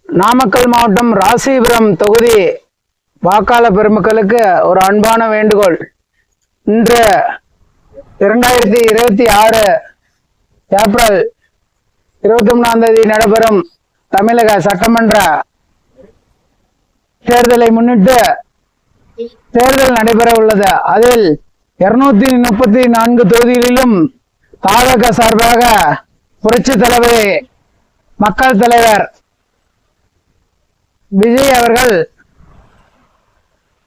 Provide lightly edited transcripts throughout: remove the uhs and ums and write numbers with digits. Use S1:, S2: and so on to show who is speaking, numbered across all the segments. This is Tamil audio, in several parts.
S1: நாமக்கல் மாவட்டம் ராசிபுரம் தொகுதி வாக்காளர் பெருமக்களுக்கு ஒரு அன்பான வேண்டுகோள். இன்று 2026 ஏப்ரல் 23 நடைபெறும் தமிழக சட்டமன்ற தேர்தலை முன்னிட்டு தேர்தல் நடைபெற உள்ளது. அதில் 234 தொகுதிகளிலும் தாவக சார்பாக புரட்சி தலைவர் மக்கள் தலைவர் விஜய் அவர்கள்,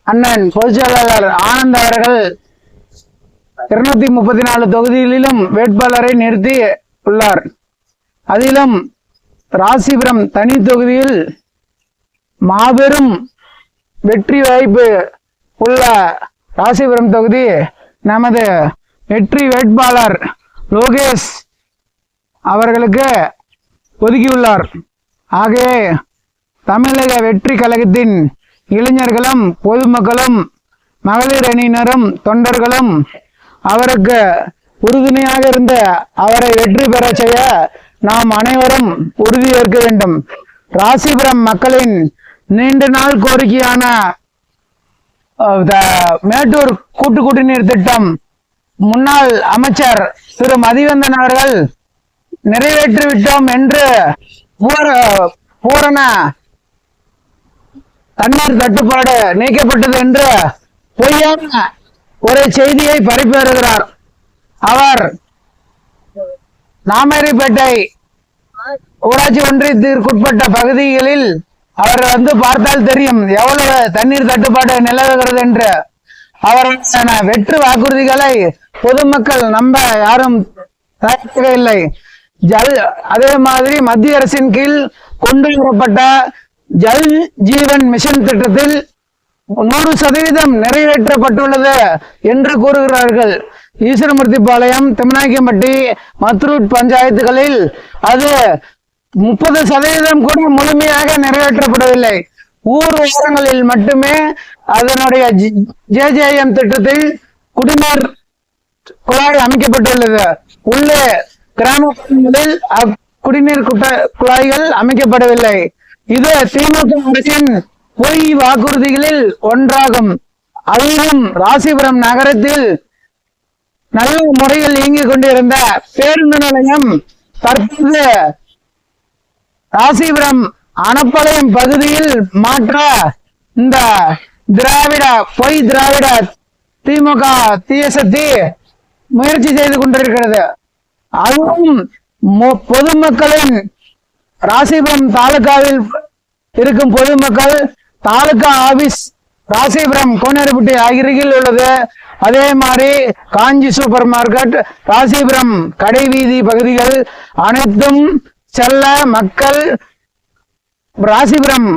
S1: அண்ணன் பொதுச்செயலாளர் ஆனந்த் அவர்கள் 234 தொகுதிகளிலும் வேட்பாளரை நிறுத்தி உள்ளார். அதிலும் ராசிபுரம் தனி தொகுதியில் மாபெரும் வெற்றி வாய்ப்பு உள்ள ராசிபுரம் தொகுதி நமது வெற்றி வேட்பாளர் லோகேஷ் அவர்களுக்கு ஒதுக்கியுள்ளார். ஆகவே தமிழக வெற்றி கழகத்தின் இளைஞர்களும் பொதுமக்களும் மகளிர் அணியினரும் தொண்டர்களும் அவருக்கு உறுதுணையாக இருந்த அவரை வெற்றி பெற செய்ய நாம் அனைவரும் உறுதியேற்க வேண்டும். ராசிபுரம் மக்களின் நீண்ட நாள் கோரிக்கையான மேட்டூர் கூட்டு குடிநீர் திட்டம் முன்னாள் அமைச்சர் திரு மதிவந்தன் அவர்கள் நிறைவேற்றிவிட்டோம் என்று பூரண தண்ணீர் தட்டுப்பாடு நீக்கப்பட்டது என்று பொய்யான ஒரு செய்தியை பரப்பி. அவர் நாமேரிப்பேட்டை ஊராட்சி ஒன்றியத்திற்குட்பட்ட பகுதிகளில் அவர் பார்த்தால் தெரியும் எவ்வளவு தண்ணீர் தட்டுப்பாடு நிலவுகிறது என்று. அவர் வெற்று வாக்குறுதிகளை பொதுமக்கள் நம்ப யாரும் தயாரிக்கவில்லை. அதே மாதிரி மத்திய அரசின் கீழ் கொண்டு வரப்பட்ட ஜல் ஜீவன் மிஷன் திட்டத்தில் 100% நிறைவேற்றப்பட்டுள்ளது என்று கூறுகிறார்கள். ஈஸ்வரமூர்த்திபாளையம், திம்மநாயக்கம்பட்டி, மத்ரூட் பஞ்சாயத்துகளில் அது 30% கூட முழுமையாக நிறைவேற்றப்படவில்லை. ஊர் ஓரங்களில் மட்டுமே அதனுடைய JJM திட்டத்தில் குடிநீர் குழாய் அமைக்கப்பட்டுள்ளது. உள்ளே கிராமப்புறங்களில் குடிநீர் குழாய்கள் அமைக்கப்படவில்லை. இது திமுக அரசின் பொய் வாக்குறுதிகளில் ஒன்றாகும். அதிலும் ராசிபுரம் நகரத்தில் நல்ல முறையில் இயங்கிக் கொண்டிருந்த பேருந்து நிலையம் தற்போது ராசிபுரம் அனப்பாளையம் பகுதியில் மாற்ற இந்த பொய் திராவிட திமுக தீயசக்தி முயற்சி செய்து கொண்டிருக்கிறது. அதுவும் பொதுமக்களின் ராசிபுரம் தாலுகாவில் இருக்கும் பொதுமக்கள் தாலுகா ஆபீஸ் ராசிபுரம் கோனேரிப்பட்டி அருகில் உள்ளது. அதே மாதிரி காஞ்சி சூப்பர் மார்க்கெட், ராசிபுரம் கடை வீதி பகுதிகள் அனைத்தும் செல்ல மக்கள் ராசிபுரம்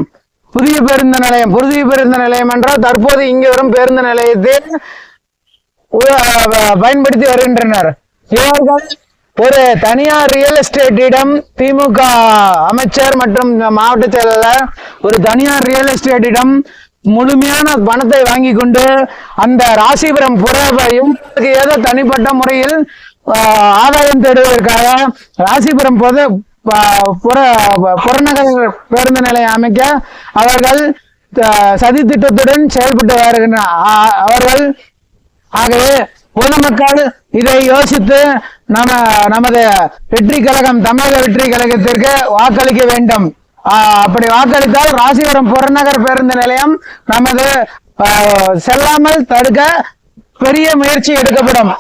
S1: புதிய பேருந்து நிலையம் என்றால் தற்போது இங்கு வரும் பேருந்து நிலையத்தை பயன்படுத்தி வருகின்றனர். இவர்கள் ஒரு தனியார் ரியல் எஸ்டேட்டிடம் திமுக அமைச்சர் மற்றும் மாவட்ட செயலாளர் ஒரு தனியார் ரியல் எஸ்டேட்டிடம் முழுமையான பணத்தை வாங்கி கொண்டு அந்த ராசிபுரம் ஏதோ தனிப்பட்ட முறையில் ஆதாயம் தேடுவதற்காக ராசிபுரம் புறநகர் பேருந்து நிலையம் அமைக்க அவர்கள் சதி திட்டத்துடன் செயல்பட்டு வருகின்றனர் அவர்கள். ஆகவே பொதுமக்கள் இதை யோசித்து நமது வெற்றி கழகம் தமிழக வெற்றி கழகத்திற்கு வாக்களிக்க வேண்டும். அப்படி வாக்களித்தால் ராசிபுரம் புறநகர் பேருந்து நிலையம் நமது செல்லாமல் தடுக்க பெரிய முயற்சி எடுக்கப்படும்.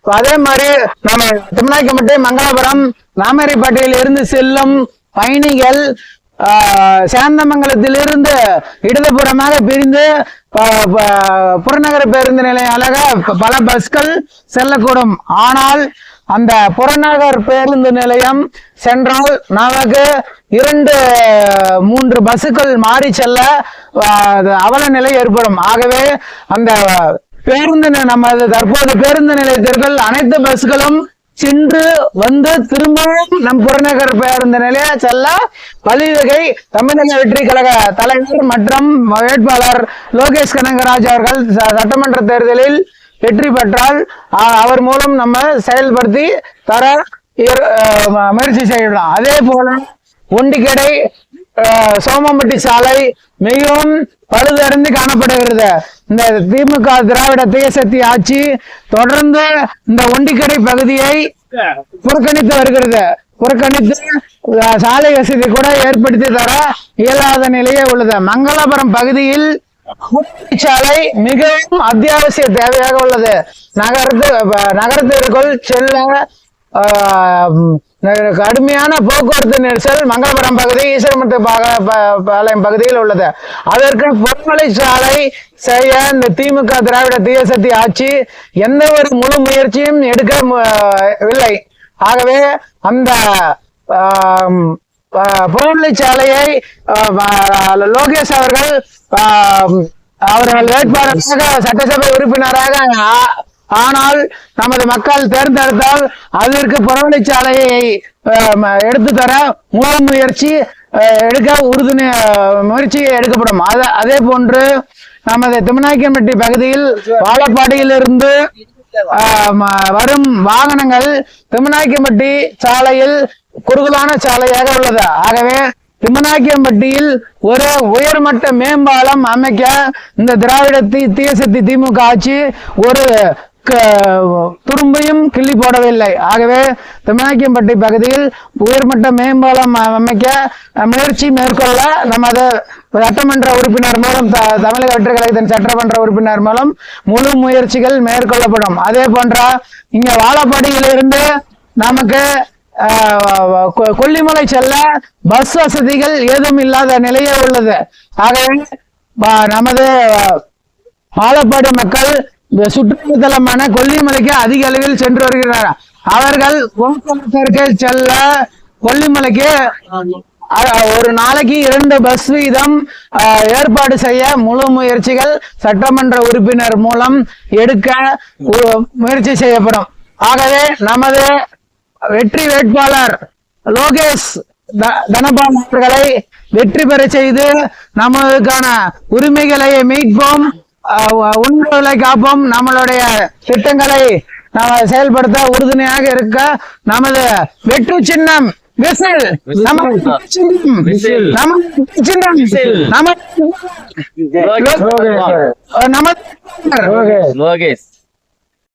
S1: அதே மாதிரி நம்ம திம்மநாயக்கம்பட்டி, மங்களபுரம், நாமேரிப்பேட்டையில் இருந்து செல்லும் பயணிகள் சேந்தமங்கலத்திலிருந்து இடதுபுறமாக பிரிந்து புறநகர பேருந்து நிலையம் அழக பல பஸ்கள் செல்லக்கூடும். ஆனால் அந்த புறநகர் பேருந்து நிலையம் சென்றால் நமக்கு 2-3 பஸ்ஸுகள் மாறி செல்ல அவல நிலை ஏற்படும். ஆகவே அந்த நமது தற்போது பேருந்து நிலையத்திற்குள் அனைத்து பஸ்களும் சென்று வந்து திரும்பவும் நம் புறநகர் பேருந்து நிலைய செல்ல வழிவகை தமிழக வெற்றி கழக தலைவர் மற்றும் வேட்பாளர் லோகேஷ் கனகராஜ் அவர்கள் சட்டமன்ற தேர்தலில் வெற்றி பெற்றால் அவர் மூலம் நம்ம செயல்படுத்தி தர முயற்சி செய்யலாம். அதே போல ஒண்டிக்கடை சோமம்பட்டி சாலை மிகவும் பழுதடைந்து காணப்படுகிறது. இந்த திமுக திராவிட தேசத்தி ஆட்சி தொடர்ந்து இந்த ஒண்டிக்கடை பகுதியை புறக்கணித்து வருகிறது. புறக்கணித்து சாலை வசதி கூட ஏற்படுத்தி தர இயலாத நிலையே உள்ளது. மங்களபுரம் பகுதியில் சாலை மிகவும் அத்தியாவசிய தேவையாக உள்ளது. நகரத்திற்குள் செல்ல கடுமையான போக்குவரத்து நெரிசல் மங்களபுரம் பகுதி ஈஸ்வரமட்டு பாளையம் பகுதியில் உள்ளது. அதற்கு புறவழி சாலை செய்ய இந்த திமுக திராவிட தேசத்தி ஆட்சி எந்த ஒரு முழு முயற்சியும் எடுக்கவில்லை. ஆகவே அந்த புறவழி சாலையை லோகேஷ் அவர்கள் வேட்பாளராக சட்டசபை உறுப்பினராக ஆனால் நமது மக்கள் தேர்ந்தெடுத்தால் அதற்கு புறவழிச்சாலையை எடுத்து தர முழு முயற்சி முயற்சி எடுக்கப்படும். அதே போன்று நமது திம்மநாயக்கன்பட்டி பகுதியில் வாழப்பாடியிலிருந்து வரும் வாகனங்கள் திம்மநாயக்கன்பட்டி சாலையில் குறுகலான சாலையாக உள்ளது. ஆகவே திம்மநாயக்கன்பட்டியில் ஒரு உயர்மட்ட மேம்பாலம் அமைக்க இந்த திராவிட தேசத்தி திமுக ஆட்சி ஒரு துரும்பையும் கிள்ளி போடவில்லை. ஆகவே திம்மநாயக்கன்பட்டி பகுதியில் உயர்மட்ட மேம்பாலம் அமைக்க முயற்சி மேற்கொள்ள நமது சட்டமன்ற உறுப்பினர் மூலம் தமிழக வெற்றி கழகத்தின் சட்டமன்ற உறுப்பினர் மூலம் முழு முயற்சிகள் மேற்கொள்ளப்படும். அதே போன்ற இங்க வாழப்பாடியிலிருந்து நமக்கு கொல்லிமலை செல்ல பஸ் வசதிகள் ஏதும் இல்லாத நிலையே உள்ளது. ஆகவே நமது வாழப்பாடி மக்கள் சுற்றுலாத்தலமான கொல்லிமலைக்கு அதிக அளவில் சென்று வருகிறார். அவர்கள் போக்குவரத்திற்கு செல்ல கொல்லிமலைக்கு ஒரு நாளைக்கு 2 பஸ் வீதம் ஏற்பாடு செய்ய முழு முயற்சிகள் சட்டமன்ற உறுப்பினர் மூலம் எடுக்க முயற்சி செய்யப்படும். ஆகவே நமது வெற்றி வேட்பாளர் லோகேஷ் தனபால் அவர்களை வெற்றி பெற செய்து நமதுக்கான உரிமைகளை மீட்போம், உண்மைகளை காப்போம், நம்மளுடைய திட்டங்களை நாம் செயல்படுத்த உறுதுணையாக இருக்க நமது வெற்றி சின்னம் விசில், நமது